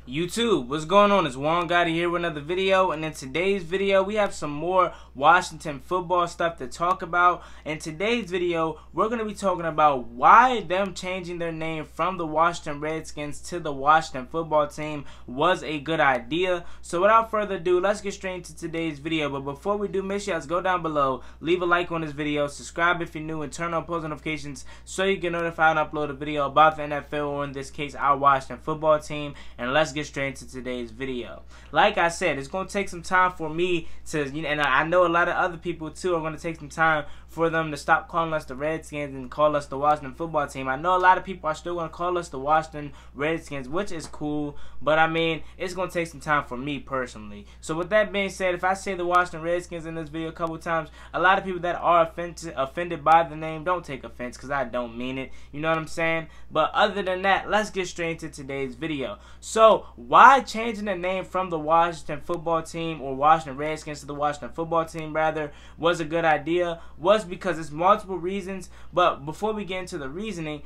YouTube, what's going on? It's Juan Gotti here with another video, and in today's video we have some more Washington football stuff to talk about. In today's video we're going to be talking about why them changing their name from the Washington Redskins to the Washington football team was a good idea. So without further ado, let's get straight into today's video. But before we do, make sure you guys go down below, leave a like on this video, subscribe if you're new, and turn on post notifications so you get notified when I upload a video about the NFL, or in this case our Washington football team. And let's get straight into today's video. Like I said, it's going to take some time for me to, and I know a lot of other people too are going to take some time for them to stop calling us the Redskins and call us the Washington football team. I know a lot of people are still going to call us the Washington Redskins, which is cool, but I mean, it's going to take some time for me personally. So with that being said, if I say the Washington Redskins in this video a couple times, a lot of people that are offended by the name, don't take offense, because I don't mean it. You know what I'm saying? But other than that, let's get straight into today's video. So why changing the name from the Washington football team, or Washington Redskins, to the Washington football team rather, was a good idea was because it's multiple reasons. But before we get into the reasoning,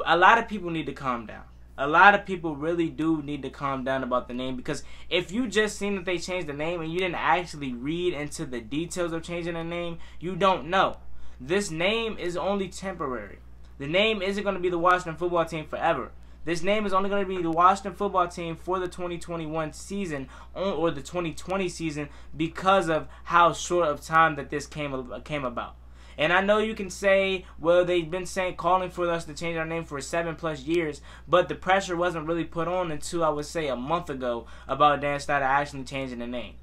a lot of people need to calm down. A lot of people really do need to calm down about the name, because if you just seen that they changed the name and you didn't actually read into the details of changing the name, you don't know. This name is only temporary. The name isn't going to be the Washington football team forever. This name is only going to be the Washington football team for the 2021 season or the 2020 season, because of how short of time that this came about. And I know you can say, well, they've been calling for us to change our name for 7+ years, but the pressure wasn't really put on until, I would say, a month ago about Dan Snyder actually changing the name.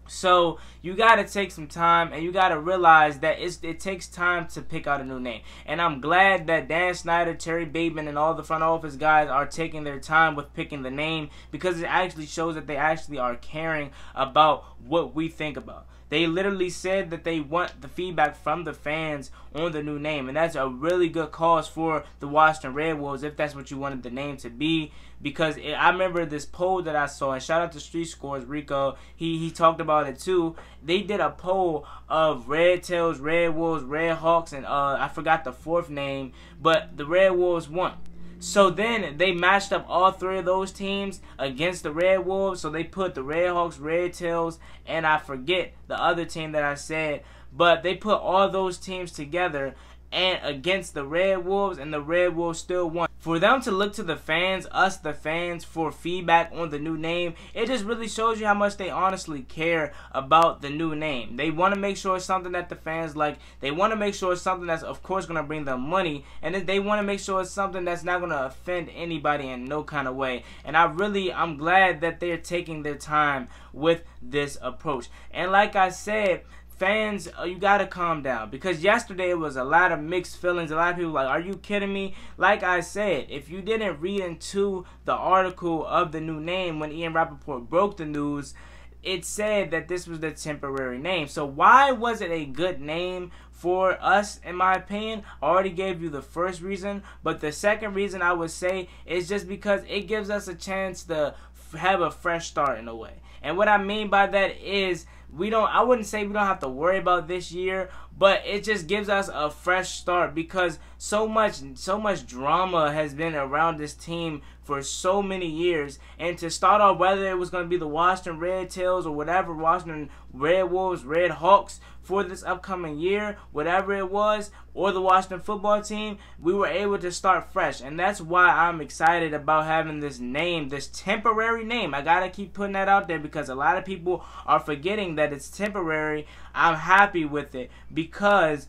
So you got to take some time, and you got to realize that it takes time to pick out a new name. And I'm glad that Dan Snyder, Terry Bateman, and all the front office guys are taking their time with picking the name, because it actually shows that they actually are caring about what we think about. They literally said that they want the feedback from the fans on the new name, and that's a really good cause for the Washington Red Wolves, if that's what you wanted the name to be. Because I remember this poll that I saw, and shout out to Street Scores, Rico, he talked about it too. They did a poll of Red Tails, Red Wolves, Red Hawks, and I forgot the fourth name, but the Red Wolves won. So then they matched up all three of those teams against the Red Wolves. So they put the Red Hawks, Red Tails, and I forget the other team that I said, but they put all those teams together and against the Red Wolves, and the Red Wolves still won. For them to look to the fans, us the fans, for feedback on the new name, it just really shows you how much they honestly care about the new name. They want to make sure it's something that the fans like. They want to make sure it's something that's, of course, going to bring them money, and then they want to make sure it's something that's not going to offend anybody in no kind of way. And I'm glad that they're taking their time with this approach. And like I said, fans, you gotta calm down, because yesterday it was a lot of mixed feelings. A lot of people like, are you kidding me? Like I said, if you didn't read into the article of the new name when Ian Rappaport broke the news, it said that this was the temporary name. So why was it a good name for us, in my opinion? I already gave you the first reason, but the second reason I would say is just because it gives us a chance to have a fresh start in a way. And what I mean by that is, I wouldn't say we don't have to worry about this year, but it just gives us a fresh start, because so much drama has been around this team for so many years. And to start off, whether it was going to be the Washington Red Tails or whatever, Washington Red Wolves, Red Hawks for this upcoming year, whatever it was, or the Washington football team, we were able to start fresh. And that's why I'm excited about having this name, this temporary name. I gotta keep putting that out there, because a lot of people are forgetting that it's temporary. I'm happy with it, because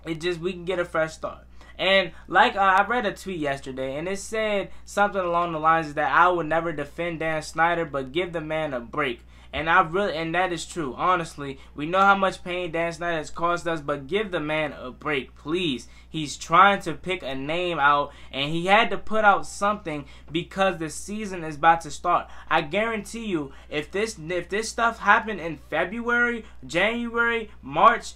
we can get a fresh start. And like I read a tweet yesterday, and it said something along the lines that I would never defend Dan Snyder, but give the man a break. And that is true. Honestly, we know how much pain Dan Snyder has caused us, but give the man a break, please. He's trying to pick a name out, and he had to put out something, because the season is about to start. I guarantee you, if this stuff happened in February, January, March,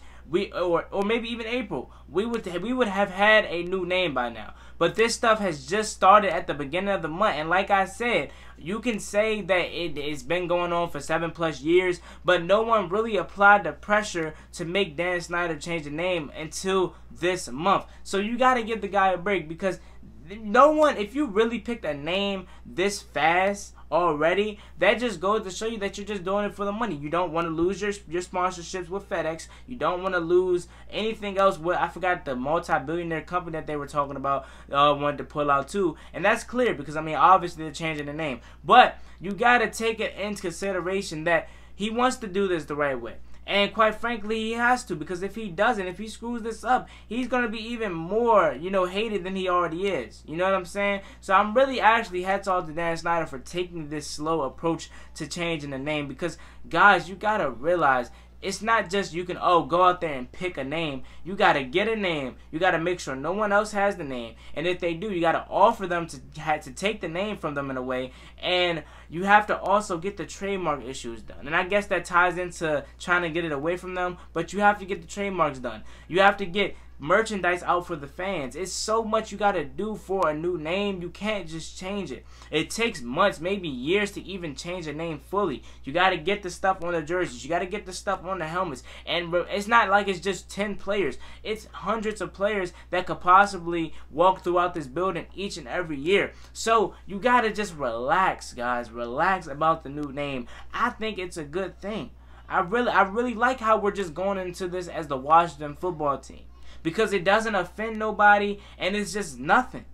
or maybe even April, we would have had a new name by now. But this stuff has just started at the beginning of the month, and like I said, you can say that it's been going on for 7+ years, but no one really applied the pressure to make Dan Snyder change the name until this month. So you got to give the guy a break, because no one, if you really picked a name this fast already, that just goes to show you that you're just doing it for the money. You don't want to lose your sponsorships with FedEx. You don't want to lose anything else. I forgot the multi-billionaire company that they were talking about wanted to pull out too. And that's clear because, I mean, obviously they're changing the name. But you got to take it into consideration that he wants to do this the right way. And quite frankly, he has to, because if he doesn't, if he screws this up, he's going to be even more, hated than he already is. You know what I'm saying? So I'm really actually hats off to Dan Snyder for taking this slow approach to changing the name, because, guys, you got to realize it's not just you can, go out there and pick a name. You got to get a name. You got to make sure no one else has the name. And if they do, you got to offer them to take the name from them in a way. And you have to also get the trademark issues done. And I guess that ties into trying to get it away from them. But you have to get the trademarks done. You have to get merchandise out for the fans. It's so much you got to do for a new name. You can't just change it. It takes months, maybe years to even change a name fully. You got to get the stuff on the jerseys. You got to get the stuff on the helmets. And it's not like it's just 10 players. It's hundreds of players that could possibly walk throughout this building each and every year. So you got to just relax, guys. Relax about the new name. I think it's a good thing. I really like how we're just going into this as the Washington football team, because it doesn't offend nobody, and it's just nothing.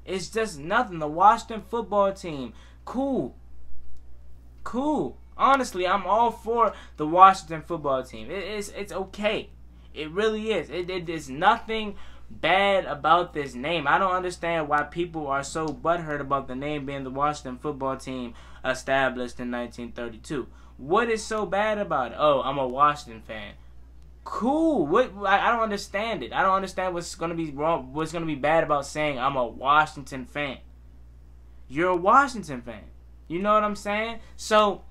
It's just nothing. The Washington football team, cool. Honestly, I'm all for the Washington football team. It's okay. It really is. It is nothing bad about this name. I don't understand why people are so butthurt about the name being the Washington football team established in 1932. What is so bad about it? Oh, I'm a Washington fan. Cool. I don't understand it. I don't understand what's gonna be wrong. What's gonna be bad about saying I'm a Washington fan? You're a Washington fan. You know what I'm saying? So,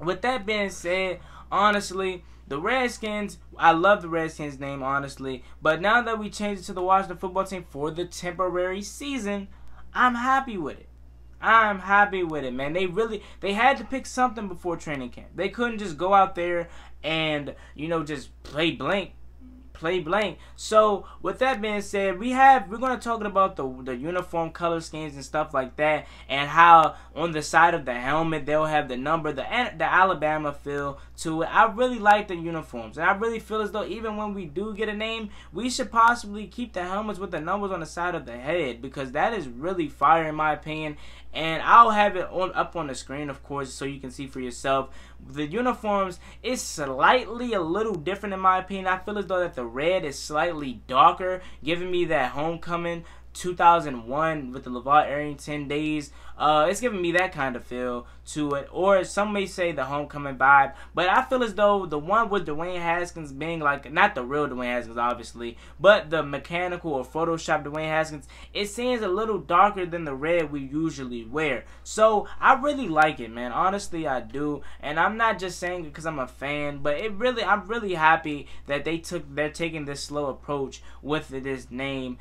with that being said, honestly, the Redskins, I love the Redskins name, honestly. But now that we changed it to the Washington football team for the temporary season, I'm happy with it. I'm happy with it, man. They had to pick something before training camp. They couldn't just go out there and, just play blank. So, with that being said, we're going to talk about the uniform color schemes and stuff like that, and how on the side of the helmet they'll have the number, the Alabama feel to it. I really like the uniforms, and I really feel as though even when we do get a name, we should possibly keep the helmets with the numbers on the side of the head, because that is really fire in my opinion. And I'll have it up on the screen, of course, so you can see for yourself. The uniforms is slightly a little different in my opinion. I feel as though that the red is slightly darker, giving me that homecoming 2001 with the LeVar Arrington days. It's giving me that kind of feel to it. Or some may say the homecoming vibe. But I feel as though the one with Dwayne Haskins being like, not the real Dwayne Haskins obviously, but the mechanical or Photoshop Dwayne Haskins, it seems a little darker than the red we usually wear. So I really like it, man. Honestly, I do. And I'm not just saying it because I'm a fan, but I'm really happy that they're taking this slow approach with this name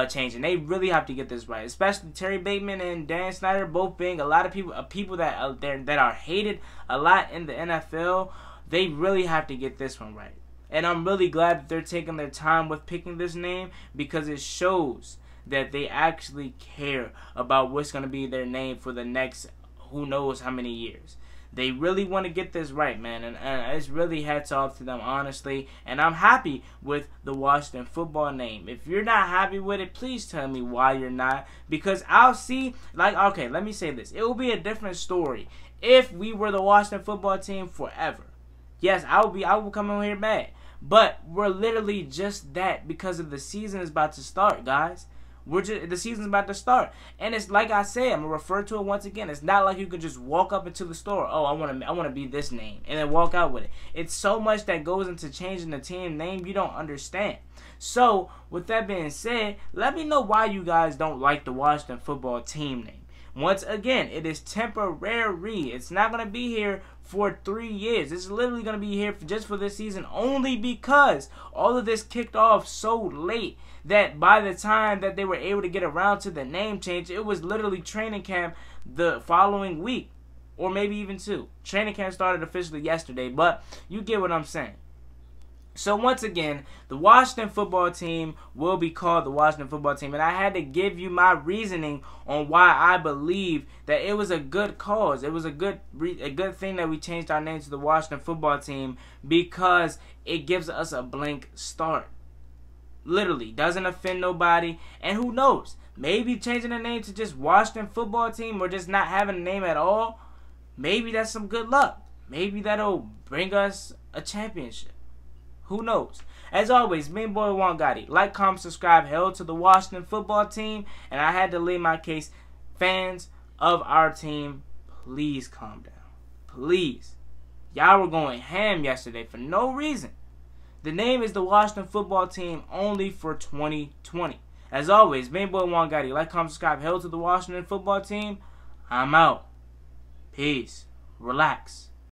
changing. They really have to get this right, especially Terry Bateman and Dan Snyder, both being a lot of people that are hated a lot in the NFL. They really have to get this one right, and I'm really glad that they're taking their time with picking this name, because it shows that they actually care about what's going to be their name for the next who knows how many years. They really want to get this right, man, and it's really hats off to them, honestly. And I'm happy with the Washington football name. If you're not happy with it, please tell me why you're not, because I'll see, okay, let me say this. It will be a different story if we were the Washington football team forever. Yes, I will come in here mad, but we're literally just that because of the season is about to start, guys. The season's about to start, and it's like I said, I'm gonna refer to it once again. It's not like you can just walk up into the store. Oh, I want to be this name, and then walk out with it. It's so much that goes into changing the team name you don't understand. So, with that being said, let me know why you guys don't like the Washington football team name. Once again, it is temporary. It's not going to be here for 3 years. It's literally going to be here just for this season, only because all of this kicked off so late that by the time that they were able to get around to the name change, it was literally training camp the following week, or maybe even 2. Training camp started officially yesterday, but you get what I'm saying. So once again, the Washington football team will be called the Washington football team. And I had to give you my reasoning on why I believe that it was a good cause. It was a good thing that we changed our name to the Washington football team, because it gives us a blank start. Literally, doesn't offend nobody. And who knows, maybe changing the name to just Washington football team, or just not having a name at all, maybe that's some good luck. Maybe that'll bring us a championship. Who knows? As always, me and boy Juan Gotti. Like, comment, subscribe. Hell to the Washington football team. And I had to leave my case. Fans of our team, please calm down. Please. Y'all were going ham yesterday for no reason. The name is the Washington football team only for 2020. As always, me and boy Juan Gotti. Like, comment, subscribe. Hell to the Washington football team. I'm out. Peace. Relax.